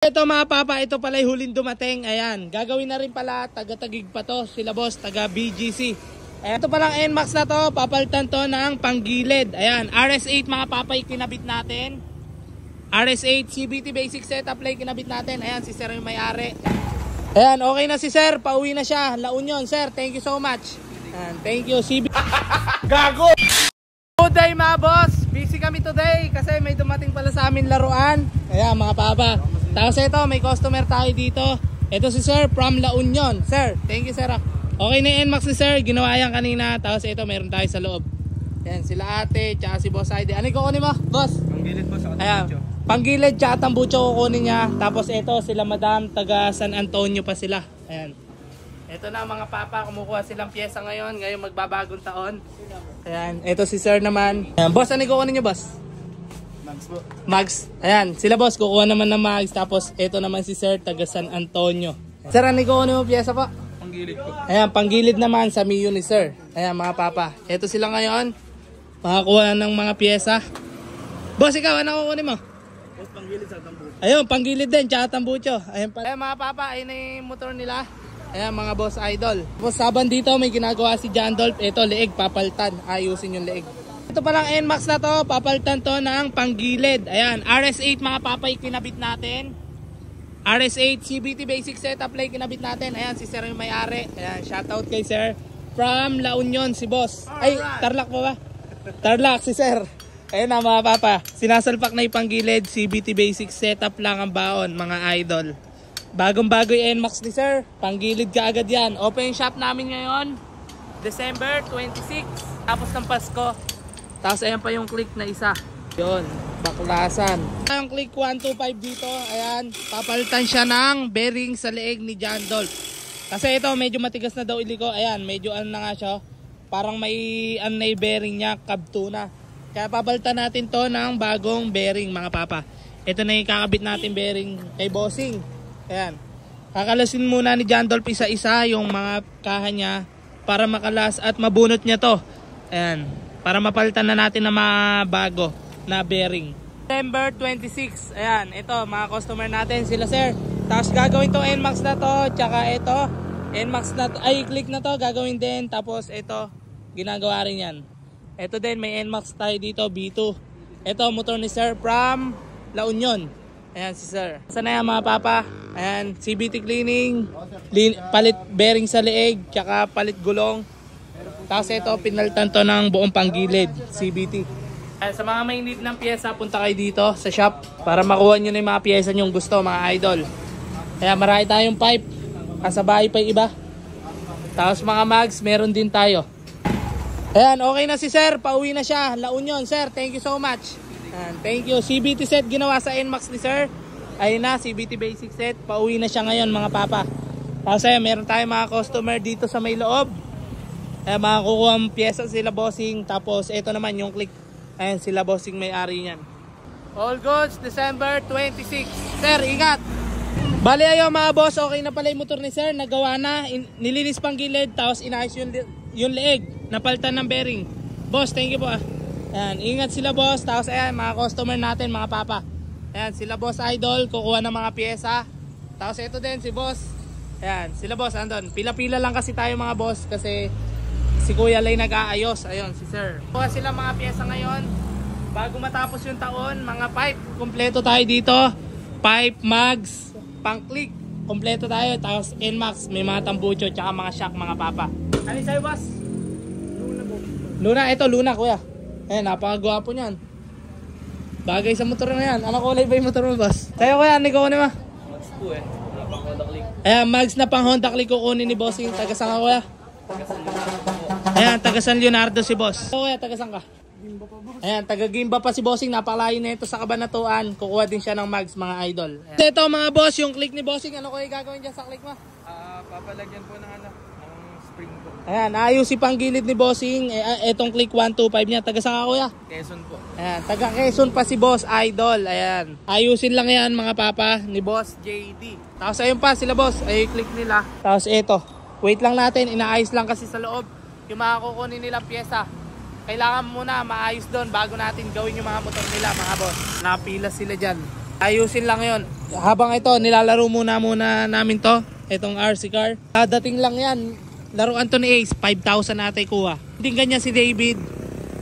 Ito mga papa, ito pala yung huling dumating. Ayan, gagawin na rin pala, taga-Taguig pa to, sila boss, taga BGC. Ayan, ito palang NMAX na to, papalitan to ng panggilid. Ayan, RS8 mga papa, kinabit natin. RS8 CBT basic setup lay kinabit natin. Ayan, si sir yung may-ari. Ayan, okay na si sir, pauwi na siya. La Union, sir, thank you so much. Ayan, thank you, Gago! Good day mga boss, busy kami today kasi may dumating pala sa amin laruan. Ayan mga papa. Tapos ito, may customer tayo dito. Ito si sir from La Union. Sir, thank you sir. Okay na yung NMAX ni sir, ginawa yan kanina. Tapos ito, meron tayo sa loob. Ayan, sila ate, tsaka si boss ID. Ano yung kukunin mo, boss? Panggilid po sa tambucho. Panggilid, tsaka tambucho kukunin niya. Tapos ito, sila madam, taga San Antonio pa sila. Ayan. Ito na mga papa, kumukuha silang pyesa ngayon. Ngayon magbabagong taon. Ayan, ito si sir naman. Ayan, boss, ano yung kukunin niyo, boss? Mags po. Mags. Ayan, sila boss, kukuha naman ng Mags. Tapos ito naman si sir, taga San Antonio. Sir, ano yung kukunin mo pyesa po? Panggilid po. Ayan, panggilid naman sa Mio ni sir. Ayan mga papa, ito sila ngayon. Makakuha ng mga pyesa. Boss, ikaw, ano kukunin mo? Boss, panggilid sa tambucho. Ayun, panggilid din, tsaka tambucho. Ayan mga papa, ayun na yung motor nila. Ayan mga boss idol. Boss, saban dito may ginagawa si John Dolph. Ito, leeg, papaltan. Ayusin yung leeg. Ito palang NMAX na to, papaltan to ng panggilid. Ayan, RS8 mga papa, kinabit natin. RS8 CBT basic setup lay kinabit natin. Ayan, si sir yung may-ari. Ayan, shoutout kay sir from La Union, si boss. Ay, Tarlac pa ba? Tarlac, si sir. Ayan na mga papa, sinasalpak na yung panggilid. CBT basic setup lang ang baon mga idol. Bagong bago yung NMAX ni sir, panggilid ka agad yan. Open shop namin ngayon December 26, tapos ng Pasko. Tapos ayan pa yung click na isa. Yun, baklasan. Yung click 125 dito, ayan, papalitan siya ng bearing sa leeg ni John Dolph. Kasi ito medyo matigas na daw iliko. Ayan, medyo ano na nga siya, parang may ano na yung bearing niya, kabto na. Kaya papalitan natin to ng bagong bearing mga papa. Ito na yung kakabit natin bearing kay bossing. Ayan, kakalasin muna ni John Dolph isa-isa yung mga kaha niya para makalas at mabunot niya to. Ayan, para mapalitan na natin na mga bago na bearing. December 26, ayan, ito mga customer natin sila sir. Tapos gagawin to NMAX na to, tsaka ito NMAX na to, ay click na to gagawin din. Tapos ito, ginagawa rin yan. Ito din, may NMAX tayo dito, B2. Ito motor ni sir from La Union. Ayan si sir. Sana yan mga papa. Ayan, CBT cleaning, palit bearing sa leeg, tsaka palit gulong. Tapos ito, pinalitan to ng buong panggilid, CBT. Ayan, sa mga may need ng pyesa, punta kayo dito sa shop para makuha nyo na yung mga pyesa nyong gusto mga idol. Ayan, marami tayong pipe, kasabay pa yung iba. Tapos mga mags, meron din tayo. Ayan, okay na si sir, pauwi na siya. La Union, sir, thank you so much. Ayan, thank you. CBT set ginawa sa NMAX ni sir. Ayun na, CBT basic set. Pauwi na siya ngayon mga papa. Tapos ayan, meron tayong mga customer dito sa may loob. Ayan, makakukuha ang pyesa sila bossing. Tapos ito naman yung click. Ayan, sila bossing may-ari niyan. All goods, December 26. Sir, ingat! Bali ayo mga boss, okay na pala yung motor ni sir. Nagawa na, nilinis pang gilid. Tapos inayos yung leeg. Napalitan ng bearing. Boss, thank you po ah. Ayan, ingat sila boss. Tapos ayan, mga customer natin, mga papa. Ayan, sila boss idol, kukuha ng mga pyesa. Tapos ito din si boss. Ayan, sila boss andun. Pila-pila lang kasi tayo mga boss kasi si Kuya Lay nag-aayos. Ayun, si sir. Kuha sila mga pyesa ngayon. Bago matapos yung taon, mga pipe. Kompleto tayo dito. Pipe, mags, pang-click. Kompleto tayo. Tapos NMAX, may mga tambucho, tsaka mga shock mga papa. Ano sa'yo boss? Luna po. Luna, ito Luna kuya. Ayan, napakagwapo niyan. Bagay sa motor na yan. Ano kulay ba yung motor mo, boss? Sa'yo kuya, ano kukunin mo? Mags po eh. Pang Honda Click. Ayan, mags na pang Honda Click kukunin ni bossing. Tagasan ka kuya? Tagasan Leonardo po. Ayan, tagasan Leonardo si boss. So kuya, tagasan ka? Gimba pa boss. Ayan, taga-Gimba pa si bossing. Napakalayo na ito sa Kabanatuan. Kukuha din siya ng mags mga idol. Ayan. Ito mga boss, yung click ni bossing. Ano kuya gagawin dyan sa click mo? Papalagyan po ng spring po. Ayan, ayos si panggilid ni bossing. Etong click 125 niya. Tagasan ka kuya? Quezon po. Ayan, taga Quezon pa si boss idol. Ayan, ayusin lang yan mga papa ni boss JD. Tapos ayun pa sila boss, ay click nila. Tapos eto, wait lang natin, inaayos lang kasi sa loob yung mga kukunin nilang pyesa. Kailangan muna maayos doon bago natin gawin yung mga motor nila mga boss. Napila sila dyan. Ayusin lang yon. Habang ito, nilalaro muna namin to. Itong RC car. Dating lang yan. Laruan to ni Ace. 5,000 natin kuha. Hindi ganyan si David.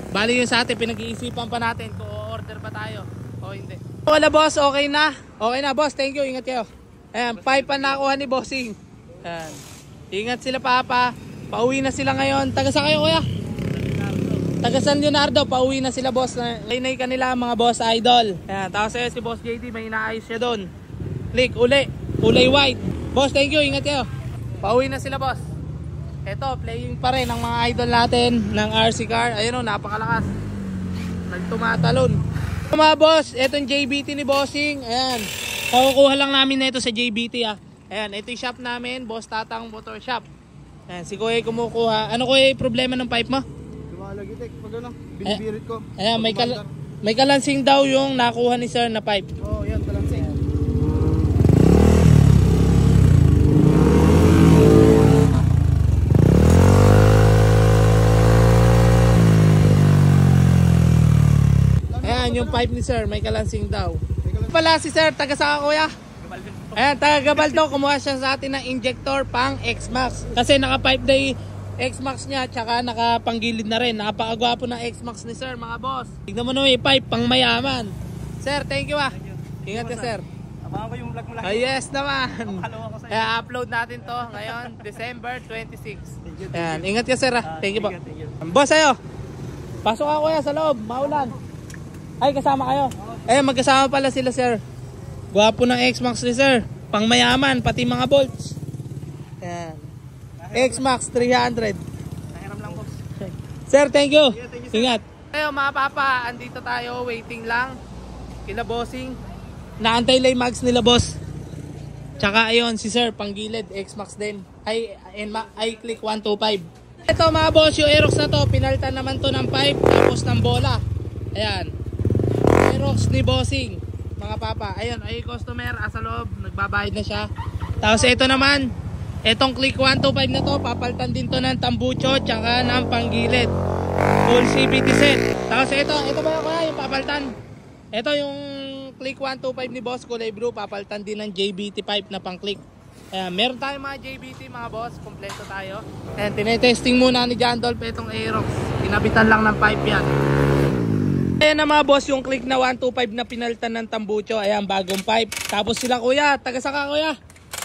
Bali yun sa atin. Pinag-iisipan pa natin kung order ba tayo o hindi. Wala boss. Okay na. Okay na boss. Thank you. Ingat kayo. Ayan. 5 pa nakuha ni Bossing. Ayan. Ingat sila papa. Pauwi na sila ngayon. Taga sa kayo kuya? Taga San Leonardo. Pauwi na sila boss. Lainay kanila mga boss idol. Ayan. Tapos si Boss JD. May inaayos siya doon. Click uli. Kulay white. Boss thank you. Ingat kayo. Pauwi na sila boss. Ito, playing pa rin ang mga idol natin ng RC car. Ayun o, napakalakas. Nagtumatalon. Mga boss, itong JBT ni Bossing. Ayan. Kukuha lang namin na ito sa JBT ah. Ayan, ito yung shop namin. Boss Tatang Motor Shop. Ayan, si Kuya kumukuha. Ano Kuya problema ng pipe mo? Lumalagitik. Pag ano, binibirit ko. Ayan, may kalansing daw yung nakuha ni sir na pipe. Oo, yan, kalansing. Yung pipe ni sir, may kalansing daw. Pala si sir, taga saan kuya? Ayan, taga Gabaldo. Kumuha siya sa atin ng injector pang X-Max. Kasi naka-pipe day X-Max niya, tsaka nakapanggilid na rin. Napakagwapo ng X-Max ni sir, mga boss. Tignan mo naman yung pipe, pang mayaman. Sir, thank you ah. Ingat ka sir. Abangan ko yung vlog mo lang. Yes naman. Kaloka ko sa'yo. Kaya upload natin to ngayon, December 26. Ayan, ingat ka sir ah. Thank you po. Boss ayo. Pasok ako kuya sa loob, maulan. Ay, kasama kayo. Eh, magkasama pala sila, sir. Gwapo ng X-Max ni sir. Pang mayaman, pati mga bolts. Yan. X-Max 300. Nahiram lang, boss. Sir, thank you. Ingat. Ayo, mga papa, andito tayo. Waiting lang. Kila Bossing. Naantay lang yung mags nila, boss. Tsaka, ayun, si sir, panggilid. X-Max din. Ay, click 125. Ito, mga boss, yung Aerox na to, pinalitan naman to ng pipe, tapos ng bola. Ayan. Aerox ni Bossing, mga papa. Ayun, ay customer asa loob, nagbabayad na siya. Tapos ito naman, itong click 125 na to, papalitan din to ng tambucho tsaka ng panggilid. Full CVT set. Tapos ito ba yung papalitan? Ito yung click 125 ni boss, kulay blue, papalitan din ng JBT pipe na pang click. Ayan, meron tayong mga JBT mga boss, kompleto tayo. Ayan, tinetesting muna ni John Dolph itong Aerox. Pinabitan lang ng pipe yan. Ayan na mga boss, yung click na 125 na pinalitan ng tambucho. Ayan, bagong pipe. Tapos sila kuya, taga saka kuya?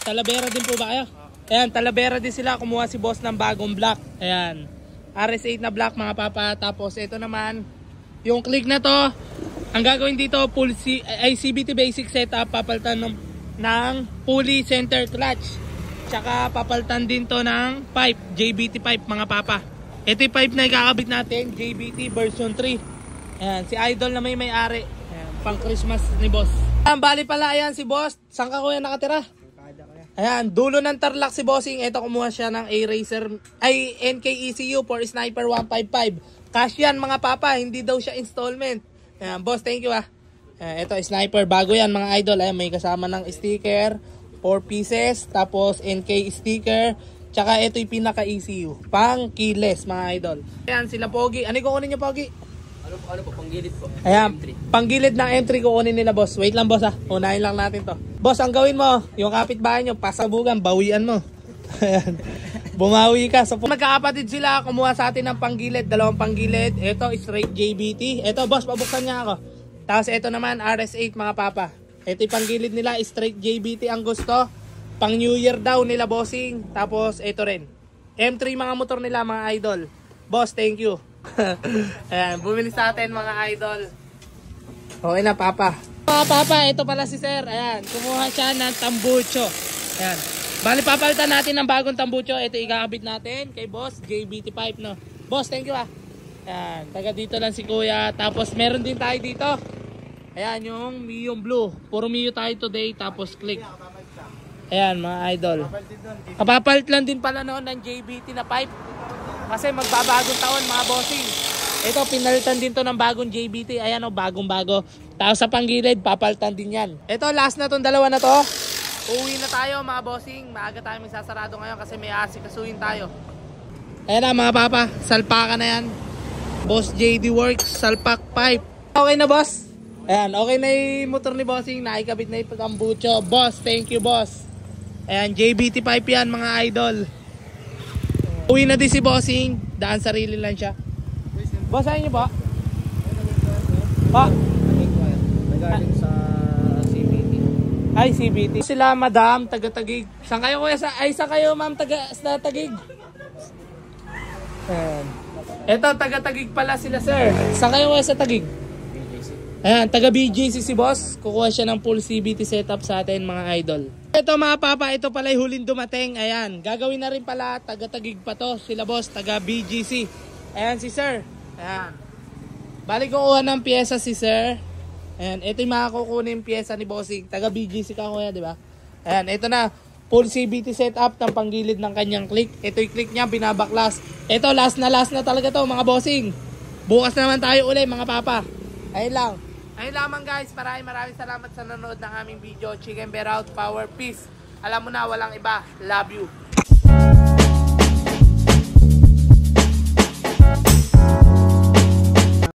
Talavera din po ba kayo? Ayan, Talavera din sila. Kumuha si boss ng bagong block. Ayan, RS8 na block mga papa. Tapos ito naman, yung click na to, ang gagawin dito, full CVT basic setup. Papalitan ng pulley center clutch. Tsaka papalitan din to ng pipe, JBT pipe mga papa. Ito yung pipe na ikakabit natin, JBT version 3. Ayan, si Idol na may-ari. Ayan, pang Christmas ni boss. Ayan, bali pala, ayan si boss. Saan ka kuya nakatira? Ayan, dulo ng Tarlac si Bossing. Ito, kumuha siya ng A-Racer, ay NK-ECU for Sniper 155. Cash yan mga papa, hindi daw siya installment. Ayan, boss, thank you ah. Ayan, ito, Sniper, bago yan mga idol. Ayan, may kasama ng sticker, 4 pieces, tapos NK sticker. Tsaka ito yung pinaka-ECU, pang keyless mga idol. Ayan, sila Pogi. Ano yung kukunin niyo Pogi? Ano po, panggilid po. Ayan, M3. panggilid ng M3 kukunin nila boss. Wait lang boss ah, unahin lang natin to. Boss, ang gawin mo, yung kapitbahay nyo, pasabugan, bawian mo. Ayan, bumawi ka. So, magkakapatid sila, kumuha sa atin ng panggilid, dalawang panggilid. Ito, straight JBT. Ito boss, pabuksan niya ako. Tapos ito naman, RS8 mga papa. Ito yung panggilid nila, straight JBT ang gusto. Pang New Year daw nila Bossing. Tapos ito rin, M3 mga motor nila mga idol. Boss, thank you. Ayan, bumili sa atin mga idol. Okay na papa. Mga papa, ito pala si sir. Ayan, kumuha siya ng tambucho. Ayan, bali papalitan natin ng bagong tambucho. Ito ikakabit natin kay boss, JBT pipe no. Boss, thank you ah. Ayan, taga dito lang si kuya. Tapos meron din tayo dito. Ayan, yung Mio blue. Puro Mio tayo today. Tapos click. Ayan mga idol. Kapapalit lang din pala noon ng JBT na pipe. Kasi magbabagong taon mga bossing. Ito, pinalitan din to ng bagong JBT. Ayan o, bagong bago. Tapos sa panggilid, papalitan din yan. Ito, last na tong dalawa na to. Uwi na tayo mga bossing. Maaga tayo magsasarado ngayon kasi may asikasuhin tayo. Ayan na mga papa, salpakan na yan. Boss JD Works, salpak pipe. Okay na boss? Ayan, okay na yung motor ni Bossing. Nakikabit na yung tambucho. Boss, thank you boss. Ayan, JBT pipe yan mga idol. Uwi na din si Bossing. Daan sarili lang siya. Boss, ayun nyo ba? Pa? Nagaling sa CBT. Ay, CBT. Sila madam, taga-Tagig. Saan kayo kuya? Saan kayo ma'am sa Tagig? Ayan. Eto, taga-Tagig pala sila sir. Saan kayo kuya sa Tagig? Ayan, taga BJC si boss. Kukuha siya ng full CBT setup sa atin mga idol. Ito mga papa, ito pala yung huling dumating. Ayan, gagawin na rin pala, taga-Tagig pa to. Sila boss, taga BGC. Ayan si sir. Ayan. Balik kukuha ng pyesa si sir. Ayan, ito yung mga kukunin pyesa ni Bossing. Taga BGC ka kuya, di ba? Ayan, ito na. Full CBT setup ng panggilid ng kanyang click. Ito yung click niya, binabaklas. Ito, last na talaga to mga Bossing. Bukas naman tayo uli mga papa. Ayun lang. Ayun lamang guys. Maraming salamat sa nanonood ng aming video. Chicken Bear Out, Power, Peace. Alam mo na, walang iba. Love you.